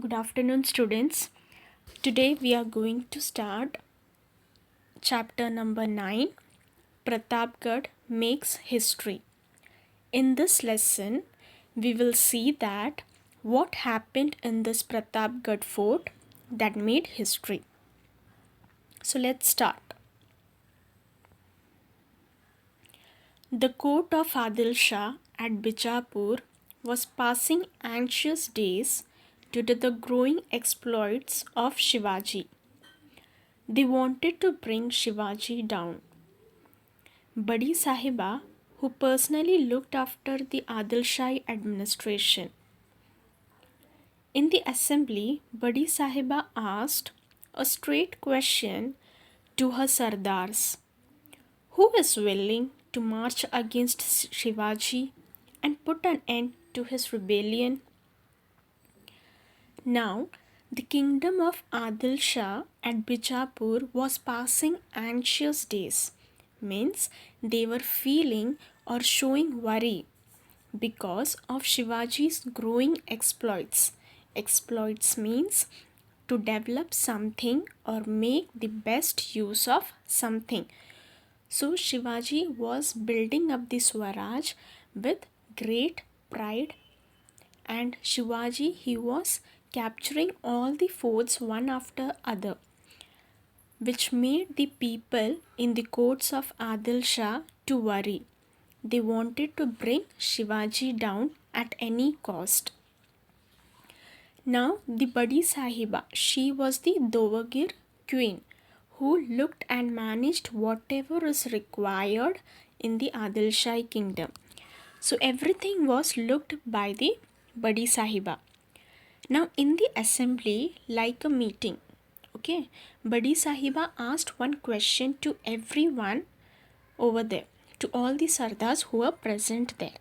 Good afternoon, students. Today we are going to start chapter number 9, Pratapgarh Makes History. In this lesson, we will see that what happened in this Pratapgarh fort that made history. So let's start. The court of Adilshah at Bijapur was passing anxious days due to the growing exploits of Shivaji. They wanted to bring Shivaji down. Badi Sahiba, who personally looked after the Adilshah administration. In the assembly, Badi Sahiba asked a straight question to her Sardars. Who is willing to march against Shivaji and put an end to his rebellion? Now, the kingdom of Adilshah at Bijapur was passing anxious days. Means they were feeling or showing worry because of Shivaji's growing exploits. Exploits means to develop something or make the best use of something. So Shivaji was building up the Swaraj with great pride, and Shivaji he was capturing all the forts one after other, which made the people in the courts of Adilshah to worry. They wanted to bring Shivaji down at any cost. Now the Badi Sahiba, she was the Dovagir queen who looked and managed whatever is required in the Adilshah kingdom. So everything was looked by the Badi Sahiba. Now in the assembly, like a meeting, okay, Badi Sahiba asked one question to everyone over there, to all the Sardars who were present there,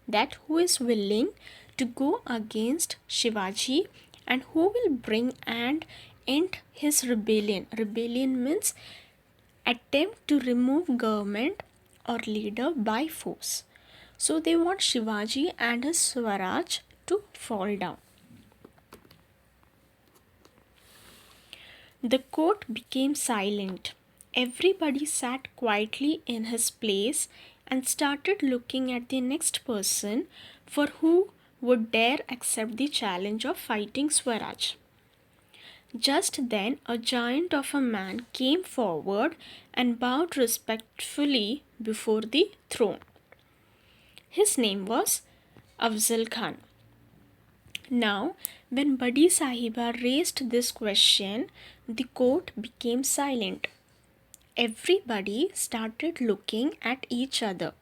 that who is willing to go against Shivaji and who will bring and end his rebellion. Rebellion means attempt to remove government or leader by force. So they want Shivaji and his Swaraj to fall down. The court became silent. Everybody sat quietly in his place and started looking at the next person for who would dare accept the challenge of fighting Swaraj. Just then, a giant of a man came forward and bowed respectfully before the throne. His name was Afzal Khan. Now, when Badi Sahiba raised this question, the court became silent. Everybody started looking at each other,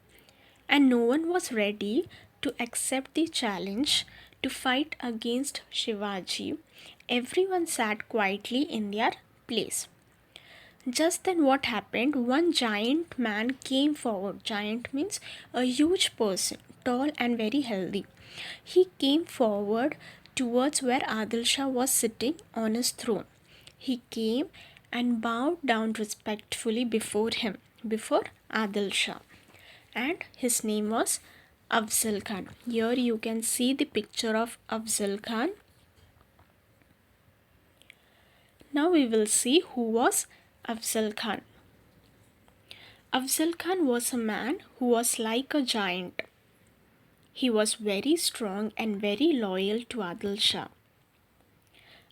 and no one was ready to accept the challenge to fight against Shivaji. Everyone sat quietly in their place. Just then, what happened? One giant man came forward. Giant means a huge person, tall and very healthy. He came forward towards where Adilshah was sitting on his throne. He came and bowed down respectfully before him, before Adilshah. And his name was Afzal Khan. Here you can see the picture of Afzal Khan. Now we will see who was Afzal Khan. Afzal Khan was a man who was like a giant. He was very strong and very loyal to Adilshah.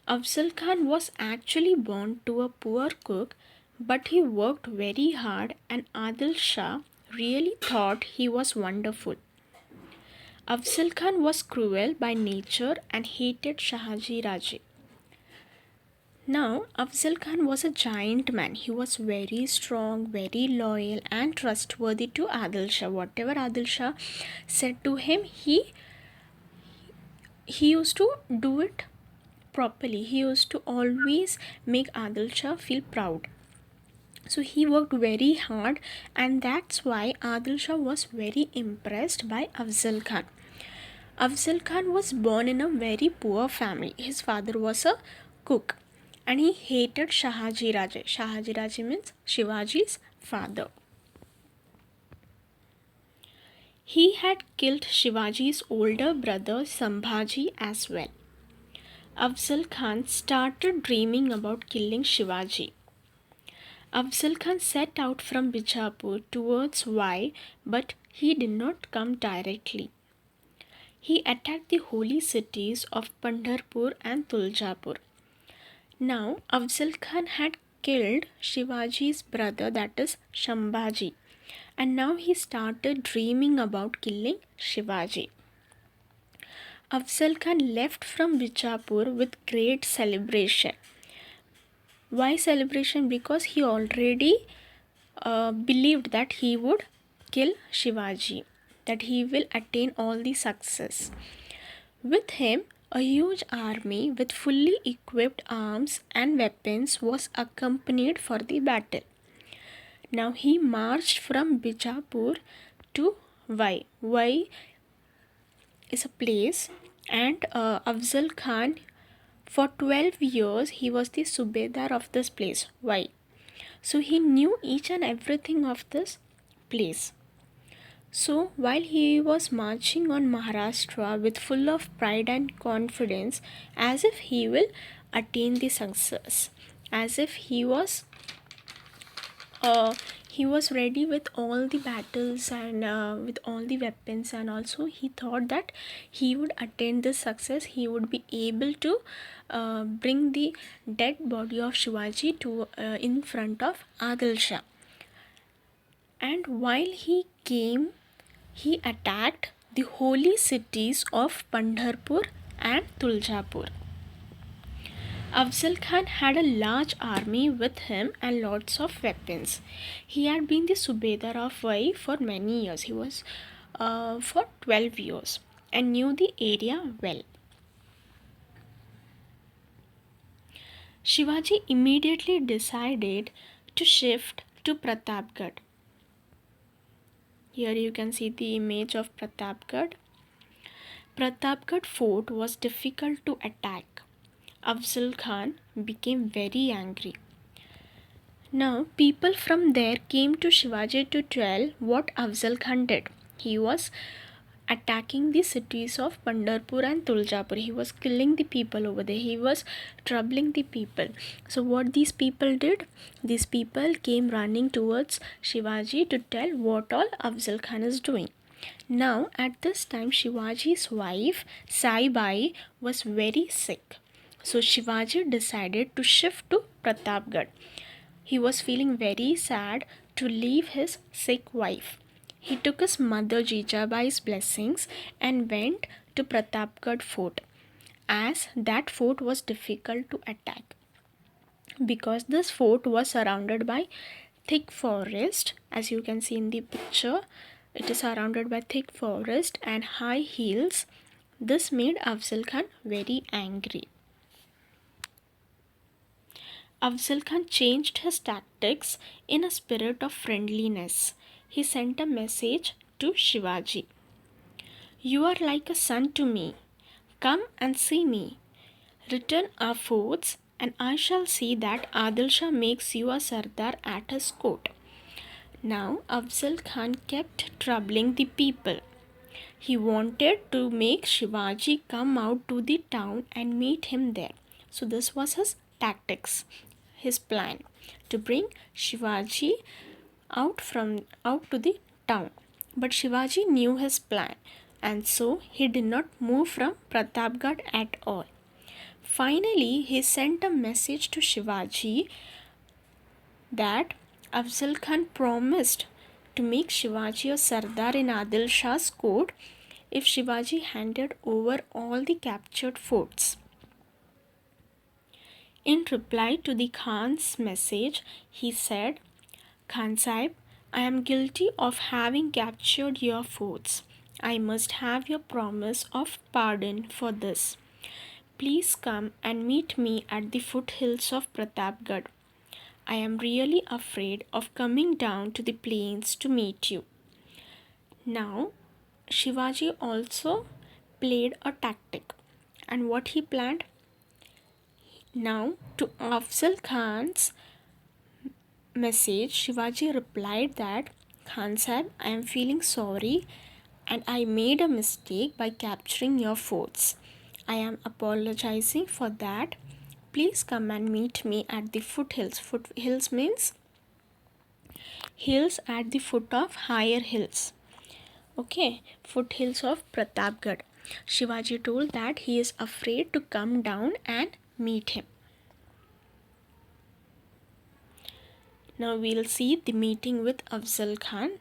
Afzal Khan was actually born to a poor cook, but he worked very hard and Adilshah really thought he was wonderful. Afzal Khan was cruel by nature and hated Shahaji Raje. Now, Afzal Khan was a giant man. He was very strong, very loyal, and trustworthy to Adilshah. Whatever Adilshah said to him, he used to do it properly. He used to always make Adilshah feel proud. So he worked very hard, and that's why Adilshah was very impressed by Afzal Khan. Afzal Khan was born in a very poor family. His father was a cook, and he hated Shahaji Raje. Shahaji Raje means Shivaji's father. He had killed Shivaji's older brother Sambhaji as well. Afzal Khan started dreaming about killing Shivaji. Afzal Khan set out from Bijapur towards Vai, but he did not come directly. He attacked the holy cities of Pandharpur and Tuljapur. Now, Afzal Khan had killed Shivaji's brother, that is Shambhaji, and now he started dreaming about killing Shivaji. Afzal Khan left from Bijapur with great celebration. Why celebration? Because he already believed that he would kill Shivaji, that he will attain all the success. With him, a huge army with fully equipped arms and weapons was accompanied for the battle. Now he marched from Bijapur to Vai. Vai is a place, and Afzal Khan, for 12 years, he was the Subedar of this place. Why? So he knew each and everything of this place. So while he was marching on Maharashtra with full of pride and confidence, as if he will attain the success, as if he was ready with all the battles and with all the weapons, and also he thought that he would attain this success. He would be able to bring the dead body of Shivaji to in front of Adilshah. And while he came, he attacked the holy cities of Pandharpur and Tuljapur. Afzal Khan had a large army with him and lots of weapons. He had been the Subedar of Vai for many years. He was for 12 years and knew the area well. Shivaji immediately decided to shift to Pratapgarh. Here you can see the image of Pratapgarh. Pratapgarh fort was difficult to attack. Afzal Khan became very angry. Now, people from there came to Shivaji to tell what Afzal Khan did. He was attacking the cities of Pandharpur and Tuljapur. He was killing the people over there. He was troubling the people. So, what these people did? These people came running towards Shivaji to tell what all Afzal Khan is doing. Now, at this time, Shivaji's wife, Saibai, was very sick. So, Shivaji decided to shift to Pratapgarh. He was feeling very sad to leave his sick wife. He took his mother Jijabai's blessings and went to Pratapgarh fort, as that fort was difficult to attack. Because this fort was surrounded by thick forest, as you can see in the picture, it is surrounded by thick forest and high hills. This made Afzal Khan very angry. Afzal Khan changed his tactics in a spirit of friendliness. He sent a message to Shivaji. You are like a son to me. Come and see me. Return our forts, and I shall see that Adilshah makes you a Sardar at his court. Now Afzal Khan kept troubling the people. He wanted to make Shivaji come out to the town and meet him there. So this was his tactics, his plan to bring Shivaji out to the town. But Shivaji knew his plan, and so he did not move from Pratapgarh at all. Finally, he sent a message to Shivaji that Afzal Khan promised to make Shivaji a Sardar in Adil Shah's court if Shivaji handed over all the captured forts. In reply to the Khan's message, he said, Khan Sahib, I am guilty of having captured your forts. I must have your promise of pardon for this. Please come and meet me at the foothills of Pratapgarh. I am really afraid of coming down to the plains to meet you. Now, Shivaji also played a tactic. And what he planned? Now, to Afzal Khan's message, Shivaji replied that, Khan Sahib, I am feeling sorry and I made a mistake by capturing your forts. I am apologizing for that. Please come and meet me at the foothills. Foothills means hills at the foot of higher hills. Okay, foothills of Pratapgarh. Shivaji told that he is afraid to come down and meet him. Now we'll see the meeting with Afzal Khan.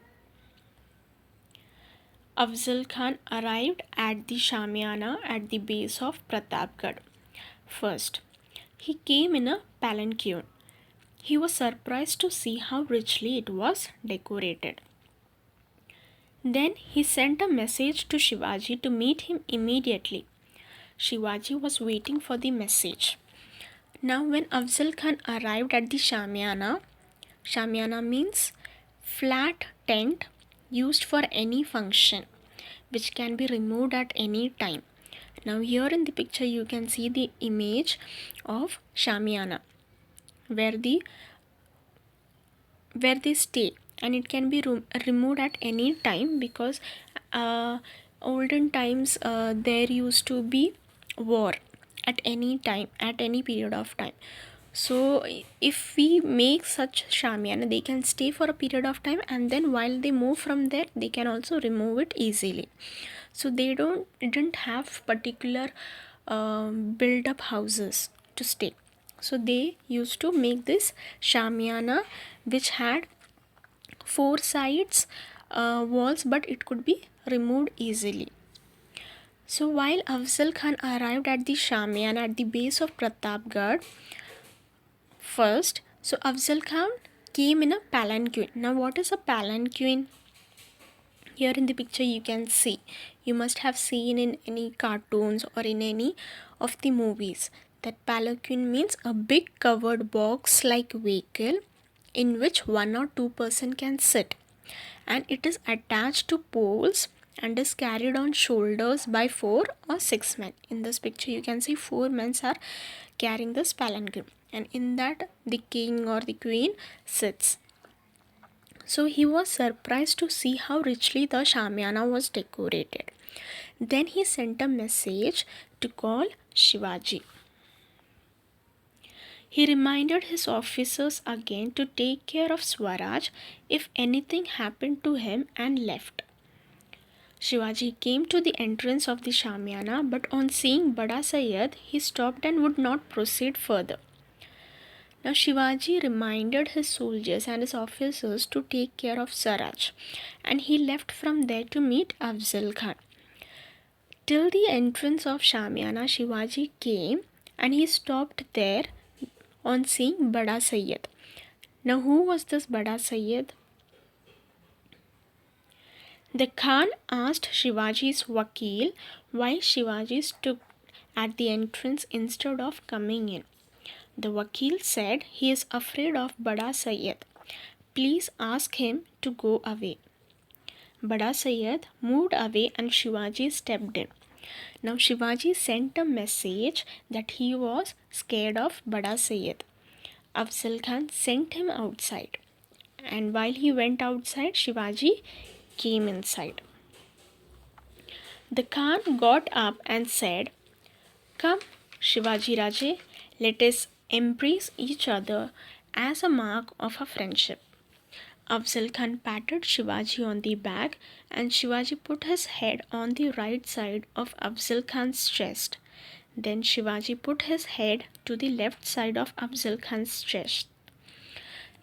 Afzal Khan arrived at the Shamiana at the base of Pratapgarh. First, he came in a palanquin. He was surprised to see how richly it was decorated. Then he sent a message to Shivaji to meet him immediately. Shivaji was waiting for the message. Now, when Afzal Khan arrived at the Shamiana, Shamiana means flat tent used for any function, which can be removed at any time. Now, here in the picture, you can see the image of Shamiana, where they stay, and it can be removed at any time because olden times there used to be war at any time, at any period of time. So if we make such shamiana, they can stay for a period of time, and then while they move from there, they can also remove it easily. So they didn't have particular build up houses to stay. So they used to make this shamiana, which had four sides walls, but it could be removed easily. So while Afzal Khan arrived at the shamiana at the base of Pratapgarh, first, so Afzal Khan came in a palanquin. Now what is a palanquin? Here in the picture you can see, you must have seen in any cartoons or in any of the movies, that palanquin means a big covered box like vehicle in which one or two person can sit, and it is attached to poles and is carried on shoulders by 4 or 6 men. In this picture you can see 4 men are carrying this palanquin, and in that the king or the queen sits. So he was surprised to see how richly the shamiana was decorated. Then he sent a message to call Shivaji. He reminded his officers again to take care of Swaraj if anything happened to him, and left. Shivaji came to the entrance of the shamiana, but on seeing Bada Sayyid, he stopped and would not proceed further. Now Shivaji reminded his soldiers and his officers to take care of Swaraj, and he left from there to meet Afzal Khan. Till the entrance of Shamiana, Shivaji came and he stopped there on seeing Bada Sayyid. Now who was this Bada Sayyid? The Khan asked Shivaji's Wakil why Shivaji stood at the entrance instead of coming in. The Wakil said he is afraid of Bada Sayyid. Please ask him to go away. Bada Sayyid moved away and Shivaji stepped in. Now Shivaji sent a message that he was scared of Bada Sayyid. Afzal Khan sent him outside, and while he went outside, Shivaji came inside. The Khan got up and said, "Come, Shivaji Raje, let us embrace each other as a mark of our friendship." Afzal Khan patted Shivaji on the back, and Shivaji put his head on the right side of Afzal Khan's chest. Then Shivaji put his head to the left side of Afzal Khan's chest.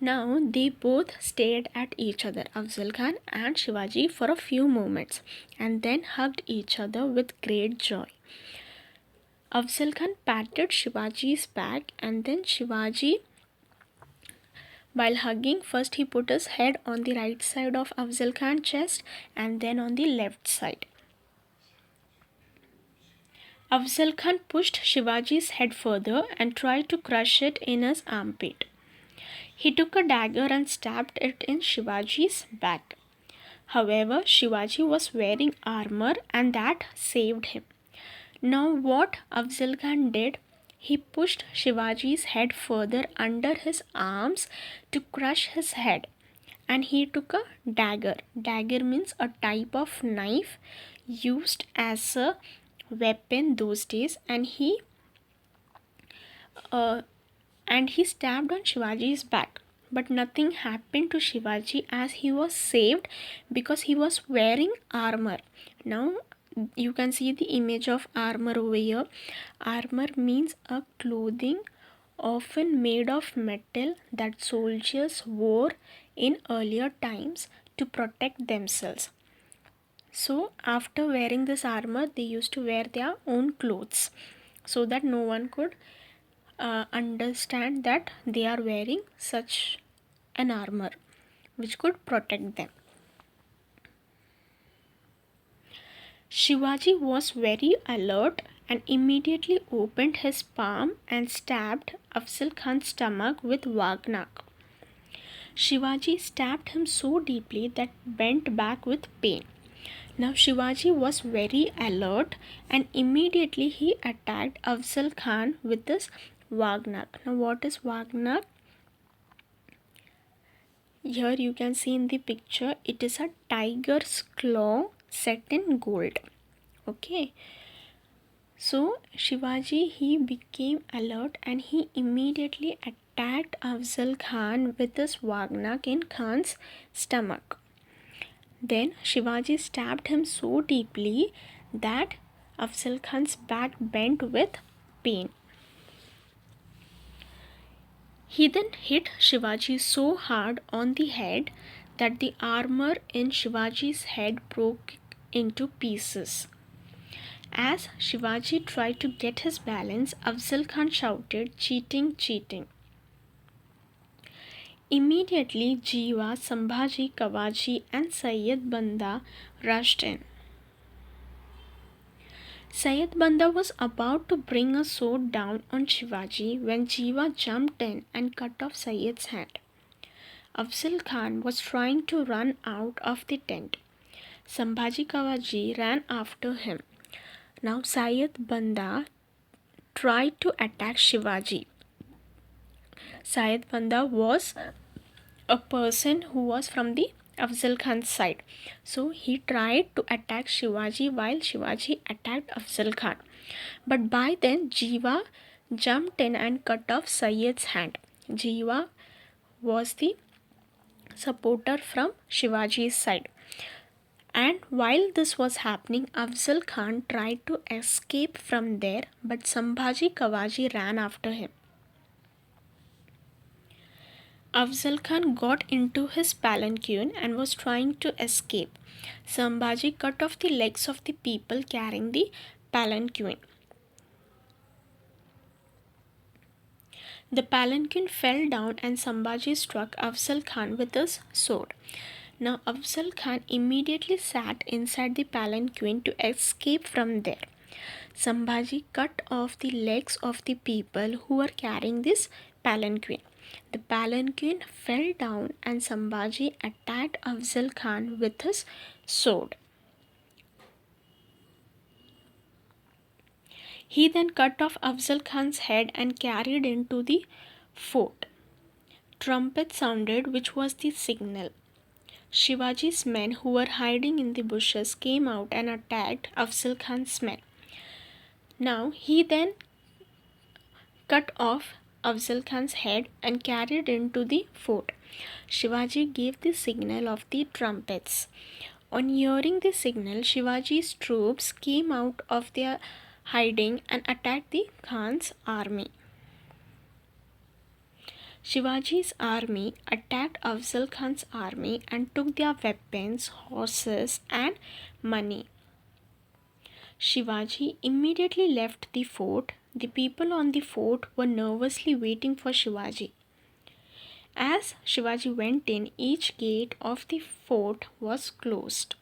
Now they both stared at each other, Afzal Khan and Shivaji, for a few moments, and then hugged each other with great joy. Afzal Khan patted Shivaji's back, and then Shivaji, while hugging, first he put his head on the right side of Afzal Khan's chest and then on the left side. Afzal Khan pushed Shivaji's head further and tried to crush it in his armpit. He took a dagger and stabbed it in Shivaji's back. However, Shivaji was wearing armor and that saved him. Now what Afzal Khan did, he pushed Shivaji's head further under his arms to crush his head, and he took a dagger. Dagger means a type of knife used as a weapon those days, uh, and he stabbed on Shivaji's back. But nothing happened to Shivaji as he was saved because he was wearing armor. Now you can see the image of armor over here. Armor means a clothing often made of metal that soldiers wore in earlier times to protect themselves. So after wearing this armor, they used to wear their own clothes so that no one could understand that they are wearing such an armor which could protect them. Shivaji was very alert and immediately opened his palm and stabbed Afzal Khan's stomach with Wagnak. Shivaji stabbed him so deeply that bent back with pain. Now Shivaji was very alert and immediately he attacked Afzal Khan with his Wagnak. Now what is Wagnak? Here you can see in the picture, it is a tiger's claw set in gold. Okay. So Shivaji, he became alert and he immediately attacked Afzal Khan with his Wagnak in Khan's stomach. Then Shivaji stabbed him so deeply that Afzal Khan's back bent with pain. He then hit Shivaji so hard on the head that the armor in Shivaji's head broke into pieces. As Shivaji tried to get his balance, Afzal Khan shouted, "Cheating, cheating." Immediately, Jiva, Sambhaji, Kawaji, and Sayyid Banda rushed in. Sayyid Banda was about to bring a sword down on Shivaji when Jiva jumped in and cut off Sayyid's hand. Afzal Khan was trying to run out of the tent. Sambhaji Kawaji ran after him. Now Sayyid Banda tried to attack Shivaji. Sayyid Banda was a person who was from the Afzal Khan's side. So he tried to attack Shivaji while Shivaji attacked Afzal Khan. But by then Jiva jumped in and cut off Sayyid's hand. Jiva was the supporter from Shivaji's side. And while this was happening, Afzal Khan tried to escape from there, but Sambhaji Kawaji ran after him. Afzal Khan got into his palanquin and was trying to escape. Sambhaji cut off the legs of the people carrying the palanquin. The palanquin fell down and Sambhaji struck Afzal Khan with his sword. Now Afzal Khan immediately sat inside the palanquin to escape from there. Sambhaji cut off the legs of the people who were carrying this palanquin. The palanquin fell down and Sambhaji attacked Afzal Khan with his sword. He then cut off Afzal Khan's head and carried into the fort. Trumpet sounded, which was the signal. Shivaji's men who were hiding in the bushes came out and attacked Afzal Khan's men. Now he then cut off Afzal Khan's head and carried into the fort. Shivaji gave the signal of the trumpets. On hearing the signal, Shivaji's troops came out of their hiding and attacked the Khan's army. Shivaji's army attacked Afzal Khan's army and took their weapons, horses, and money. Shivaji immediately left the fort. The people on the fort were nervously waiting for Shivaji. As Shivaji went in, each gate of the fort was closed.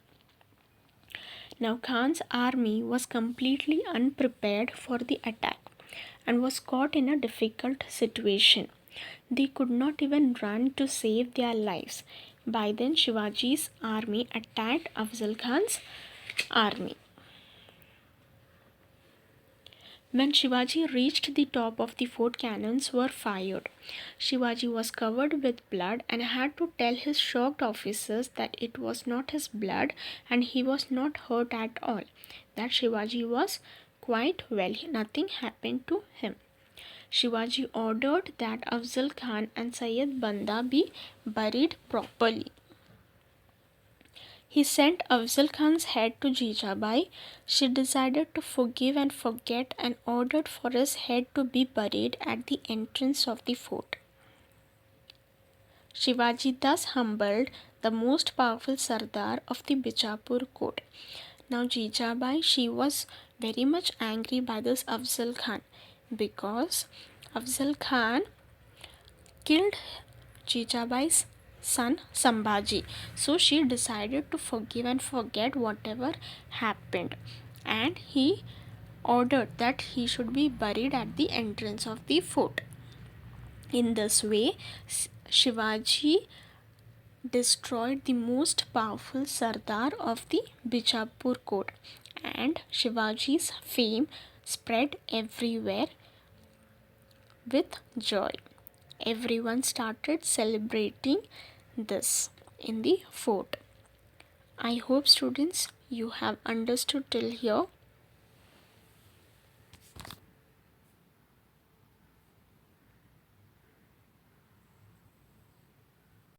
Now Khan's army was completely unprepared for the attack and was caught in a difficult situation. They could not even run to save their lives. By then Shivaji's army attacked Afzal Khan's army. When Shivaji reached the top of the fort, cannons were fired. Shivaji was covered with blood and had to tell his shocked officers that it was not his blood and he was not hurt at all, that Shivaji was quite well, nothing happened to him. Shivaji ordered that Afzal Khan and Sayyid Banda be buried properly. He sent Afzal Khan's head to Jijabai. She decided to forgive and forget and ordered for his head to be buried at the entrance of the fort. Shivaji thus humbled the most powerful Sardar of the Bijapur court. Now Jijabai, she was very much angry by this Afzal Khan because Afzal Khan killed Jijabai's son Sambhaji. So she decided to forgive and forget whatever happened, and he ordered that he should be buried at the entrance of the fort. In this way, Shivaji destroyed the most powerful Sardar of the Bijapur court, and Shivaji's fame spread everywhere with joy. Everyone started celebrating this in the fort. I hope students you have understood till here.